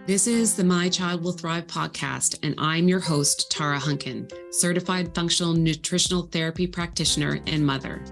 This is the My Child Will Thrive podcast, and I'm your host, Tara Hunkin, certified functional nutritional therapy practitioner and mother.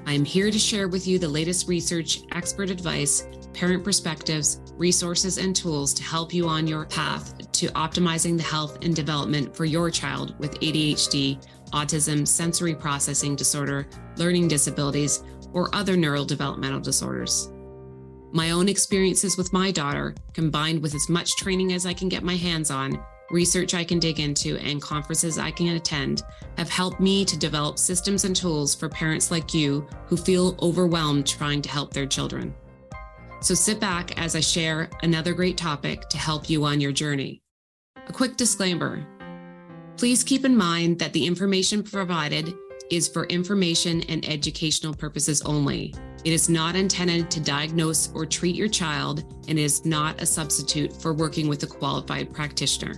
I'm here to share with you the latest research, expert advice, parent perspectives, resources, and tools to help you on your path to optimizing the health and development for your child with ADHD, autism, sensory processing disorder, learning disabilities, or other neurodevelopmental disorders. My own experiences with my daughter, combined with as much training as I can get my hands on, research I can dig into, and conferences I can attend, have helped me to develop systems and tools for parents like you who feel overwhelmed trying to help their children. So sit back as I share another great topic to help you on your journey. A quick disclaimer. Please keep in mind that the information provided is for information and educational purposes only. It is not intended to diagnose or treat your child and is not a substitute for working with a qualified practitioner.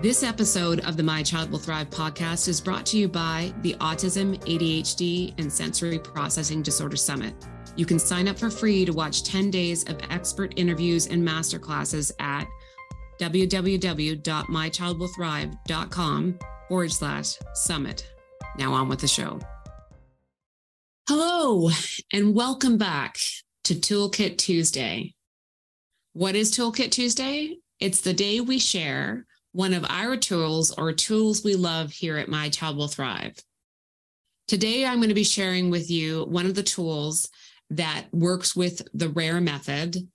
This episode of the My Child Will Thrive podcast is brought to you by the Autism, ADHD, and Sensory Processing Disorder Summit. You can sign up for free to watch 10 days of expert interviews and masterclasses at www.mychildwillthrive.com/summit. Now on with the show. Hello, and welcome back to Toolkit Tuesday. What is Toolkit Tuesday? It's the day we share one of our tools or tools we love here at My Child Will Thrive. Today, I'm going to be sharing with you one of the tools that works with the RARE method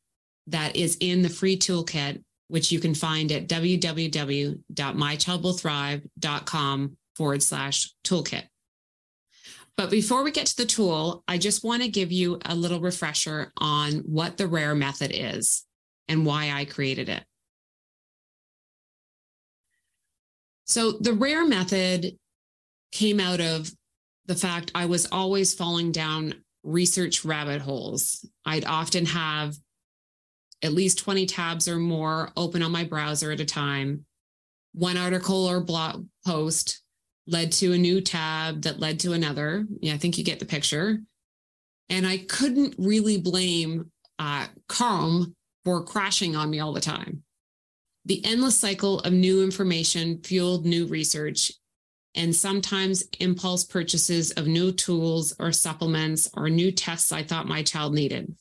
that is in the free toolkit, which you can find at www.mychildwillthrive.com/toolkit. But before we get to the tool, I just want to give you a little refresher on what the RARE method is and why I created it. So the RARE method came out of the fact I was always falling down research rabbit holes. I'd often have at least 20 tabs or more open on my browser at a time. One article or blog post led to a new tab that led to another. Yeah, I think you get the picture. And I couldn't really blame Chrome for crashing on me all the time. The endless cycle of new information fueled new research and sometimes impulse purchases of new tools or supplements or new tests I thought my child needed.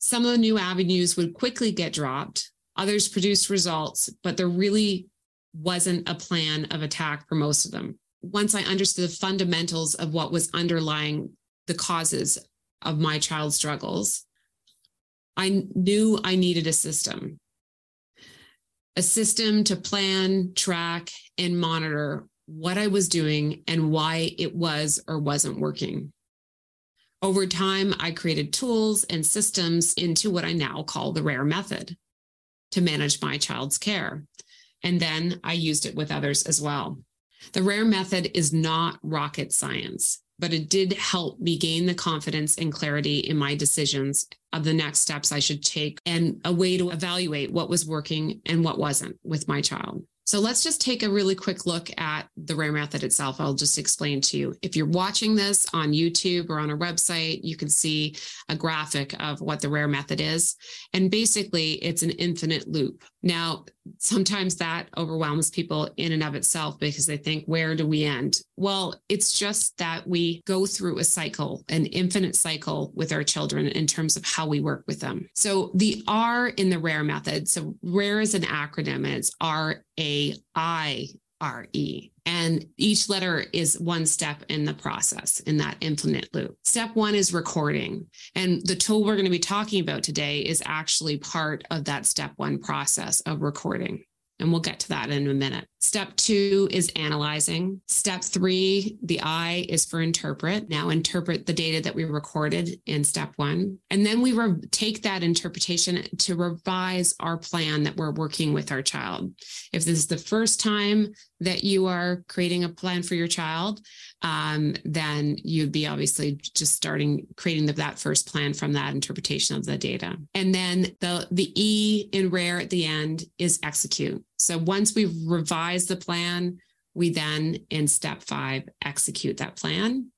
Some of the new avenues would quickly get dropped. Others produced results, but there really wasn't a plan of attack for most of them. Once I understood the fundamentals of what was underlying the causes of my child's struggles, I knew I needed a system to plan, track, and monitor what I was doing and why it was or wasn't working. Over time, I created tools and systems into what I now call the RARE method to manage my child's care. And then I used it with others as well. The RARE method is not rocket science, but it did help me gain the confidence and clarity in my decisions of the next steps I should take and a way to evaluate what was working and what wasn't with my child. So let's just take a really quick look at the RARE method itself. I'll just explain to you. If you're watching this on YouTube or on our website, you can see a graphic of what the RARE method is. And basically, it's an infinite loop. Now, sometimes that overwhelms people in and of itself because they think, where do we end? Well, it's just that we go through a cycle, an infinite cycle with our children in terms of how we work with them. So the R in the RARE method, so RARE is an acronym, and it's RAIRE. And each letter is one step in the process in that infinite loop. Step one is recording. And the tool we're going to be talking about today is actually part of that step one process of recording. And we'll get to that in a minute. Step two is analyzing. Step three, the I is for interpret. Now interpret the data that we recorded in step one. And then we take that interpretation to revise our plan that we're working with our child. If this is the first time that you are creating a plan for your child, then you'd be obviously just creating that first plan from that interpretation of the data. And then the E in RARE at the end is execute. So once we've revised the plan, we then in step 5, execute that plan.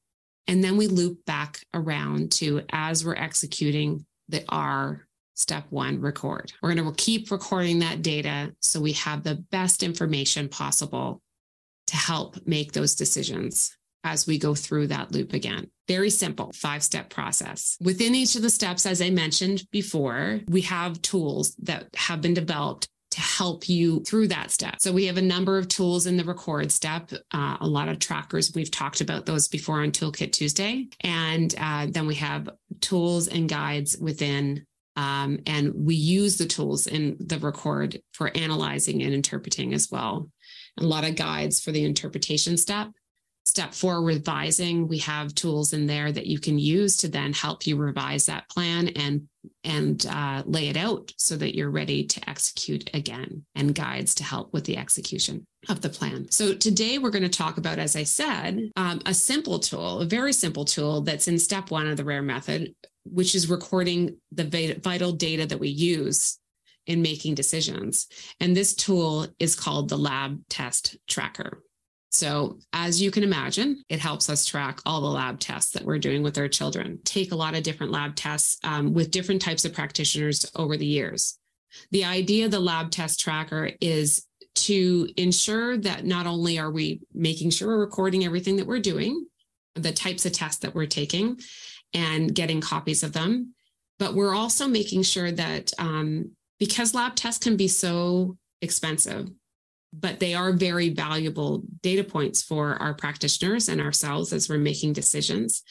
And then we loop back around to, as we're executing the R, step one, record. We're going to keep recording that data so we have the best information possible to help make those decisions as we go through that loop again. Very simple 5-step process. Within each of the steps, as I mentioned before, we have tools that have been developed to help you through that step. So we have a number of tools in the record step, a lot of trackers. We've talked about those before on Toolkit Tuesday. And then we have tools and guides within, and we use the tools in the record for analyzing and interpreting as well. A lot of guides for the interpretation step. Step 4, revising. We have tools in there that you can use to then help you revise that plan and lay it out so that you're ready to execute again, and guides to help with the execution of the plan. So today we're going to talk about, as I said, a simple tool, a very simple tool that's in step 1 of the RARE method, which is recording the vital data that we use in making decisions. And this tool is called the lab test tracker. So as you can imagine, it helps us track all the lab tests that we're doing with our children. Take a lot of different lab tests with different types of practitioners over the years. The idea of the lab test tracker is to ensure that not only are we making sure we're recording everything that we're doing, the types of tests that we're taking and getting copies of them, but we're also making sure that because lab tests can be so expensive, but they are very valuable data points for our practitioners and ourselves as we're making decisions.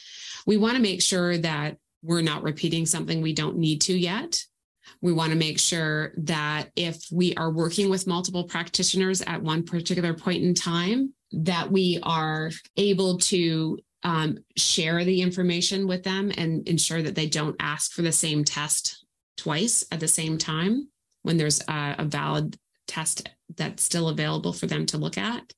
We want to make sure that we're not repeating something we don't need to yet. We want to make sure that if we are working with multiple practitioners at one particular point in time, that we are able to share the information with them and ensure that they don't ask for the same test twice at the same time when there's a valid test that's still available for them to look at.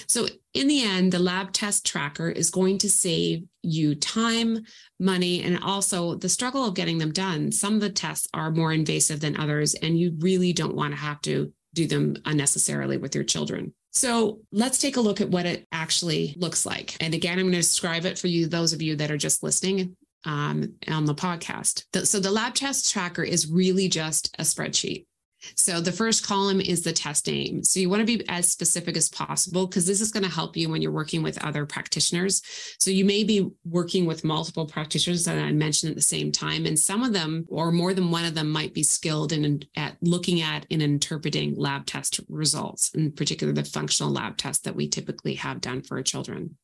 So in the end, the lab test tracker is going to save you time, money, and also the struggle of getting them done. Some of the tests are more invasive than others, and you really don't want to have to do them unnecessarily with your children. So let's take a look at what it actually looks like. And again, I'm going to describe it for you, those of you that are just listening on the podcast. So the lab test tracker is really just a spreadsheet. So the first column is the test name. So you want to be as specific as possible because this is going to help you when you're working with other practitioners. So you may be working with multiple practitioners that I mentioned at the same time, and some of them or more than one of them might be skilled at looking at and interpreting lab test results, in particular the functional lab tests that we typically have done for our children.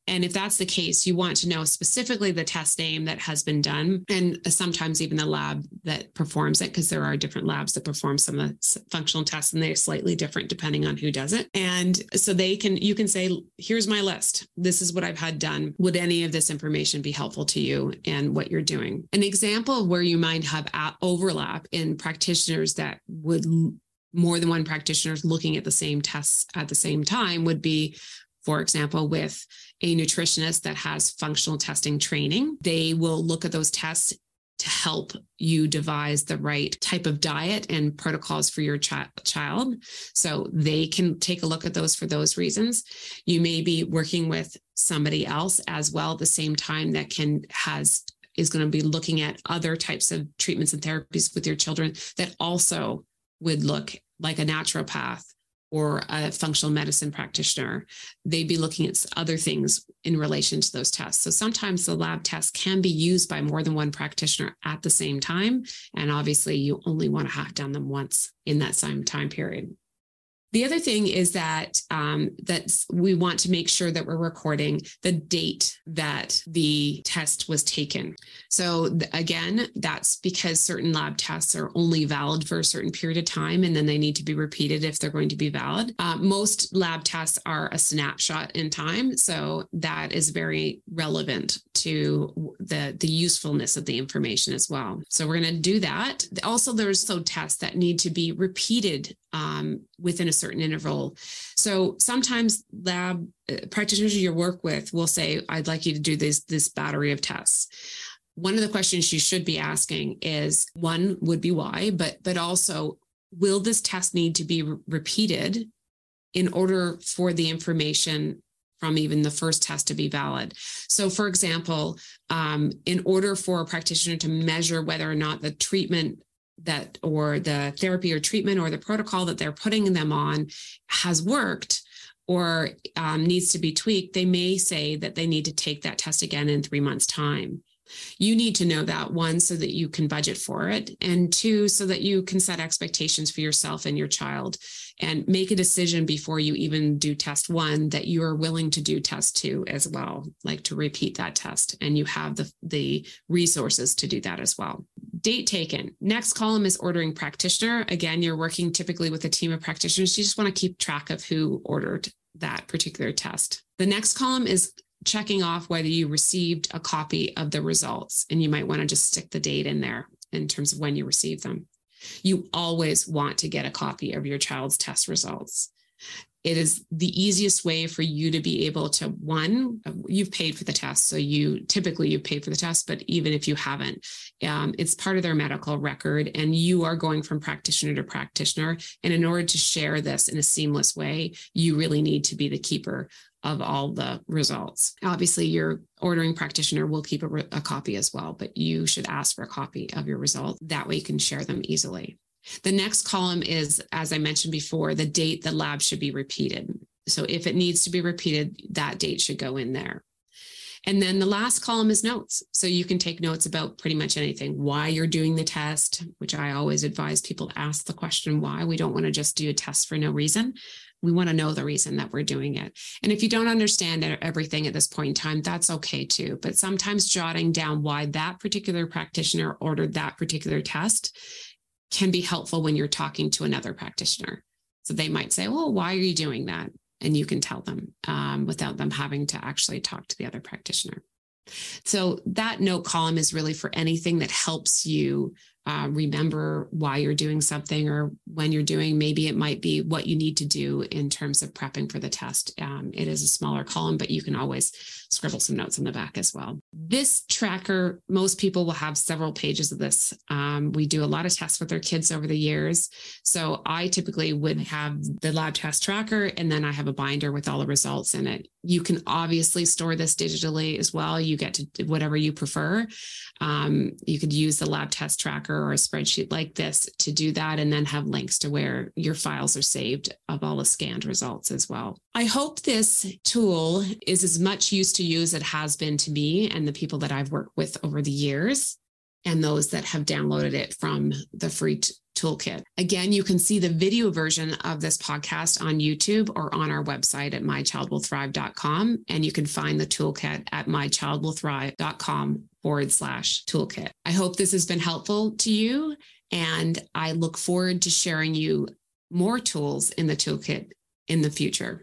And if that's the case, you want to know specifically the test name that has been done, and sometimes even the lab that performs it, because there are different labs that perform some of the functional tests, and they're slightly different depending on who does it. And so you can say, here's my list. This is what I've had done. Would any of this information be helpful to you and what you're doing? An example of where you might have overlap in practitioners that would more than one practitioner looking at the same tests at the same time would be, for example, with a nutritionist that has functional testing training. They will look at those tests to help you devise the right type of diet and protocols for your child. So they can take a look at those for those reasons. You may be working with somebody else as well at the same time that is going to be looking at other types of treatments and therapies with your children that also would look like a naturopath or a functional medicine practitioner. They'd be looking at other things in relation to those tests. So sometimes the lab tests can be used by more than one practitioner at the same time. And obviously you only want to have done them once in that same time period. The other thing is that we want to make sure that we're recording the date that the test was taken. So again, that's because certain lab tests are only valid for a certain period of time, and then they need to be repeated if they're going to be valid. Most lab tests are a snapshot in time, so that is very relevant to the usefulness of the information as well. So we're going to do that. Also, there's tests that need to be repeated within a certain interval. So sometimes lab practitioners you work with will say, I'd like you to do this battery of tests. One of the questions you should be asking is, one would be why, but also, will this test need to be repeated in order for the information from even the first test to be valid. So for example, in order for a practitioner to measure whether or not the treatment that, or the therapy or treatment or the protocol that they're putting them on has worked or needs to be tweaked, they may say that they need to take that test again in 3 months' time. You need to know that, one, so that you can budget for it, and two, so that you can set expectations for yourself and your child and make a decision before you even do test 1 that you are willing to do test 2 as well, like to repeat that test, and you have the resources to do that as well. Date taken. Next column is ordering practitioner. Again, you're working typically with a team of practitioners. You just want to keep track of who ordered that particular test. The next column is checking off whether you received a copy of the results, and you might want to just stick the date in there in terms of when you received them. You always want to get a copy of your child's test results. It is the easiest way for you to be able to, one, you've paid for the test. So you've paid for the test, but even if you haven't, it's part of their medical record, and you are going from practitioner to practitioner. And in order to share this in a seamless way, you really need to be the keeper of all the results. Obviously, your ordering practitioner will keep a copy as well, but you should ask for a copy of your results. That way you can share them easily. The next column is, as I mentioned before, the date the lab should be repeated. So if it needs to be repeated, that date should go in there. And then the last column is notes. So you can take notes about pretty much anything, why you're doing the test, which I always advise people to ask the question why. We don't want to just do a test for no reason. We want to know the reason that we're doing it. And if you don't understand everything at this point in time, that's okay too. But sometimes jotting down why that particular practitioner ordered that particular test can be helpful when you're talking to another practitioner. So they might say, well, why are you doing that? And you can tell them without them having to actually talk to the other practitioner. So that note column is really for anything that helps you remember why you're doing something, or when you're doing, maybe it might be what you need to do in terms of prepping for the test. It is a smaller column, but you can always scribble some notes in the back as well. This tracker, most people will have several pages of this. We do a lot of tests with our kids over the years. So I typically would have the lab test tracker, and then I have a binder with all the results in it. You can obviously store this digitally as well. You get to do whatever you prefer. You could use the lab test tracker or a spreadsheet like this to do that, and then have links to where your files are saved of all the scanned results as well. I hope this tool is as much use to you as it has been to me and the people that I've worked with over the years, and those that have downloaded it from the free Toolkit. Again, you can see the video version of this podcast on YouTube or on our website at mychildwillthrive.com. And you can find the toolkit at mychildwillthrive.com/toolkit. I hope this has been helpful to you, and I look forward to sharing you more tools in the toolkit in the future.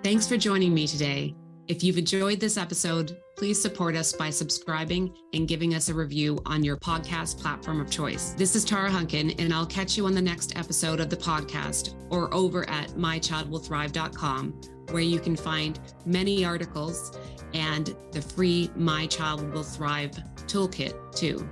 Thanks for joining me today. If you've enjoyed this episode, please support us by subscribing and giving us a review on your podcast platform of choice. This is Tara Hunkin, and I'll catch you on the next episode of the podcast or over at mychildwillthrive.com, where you can find many articles and the free My Child Will Thrive toolkit too.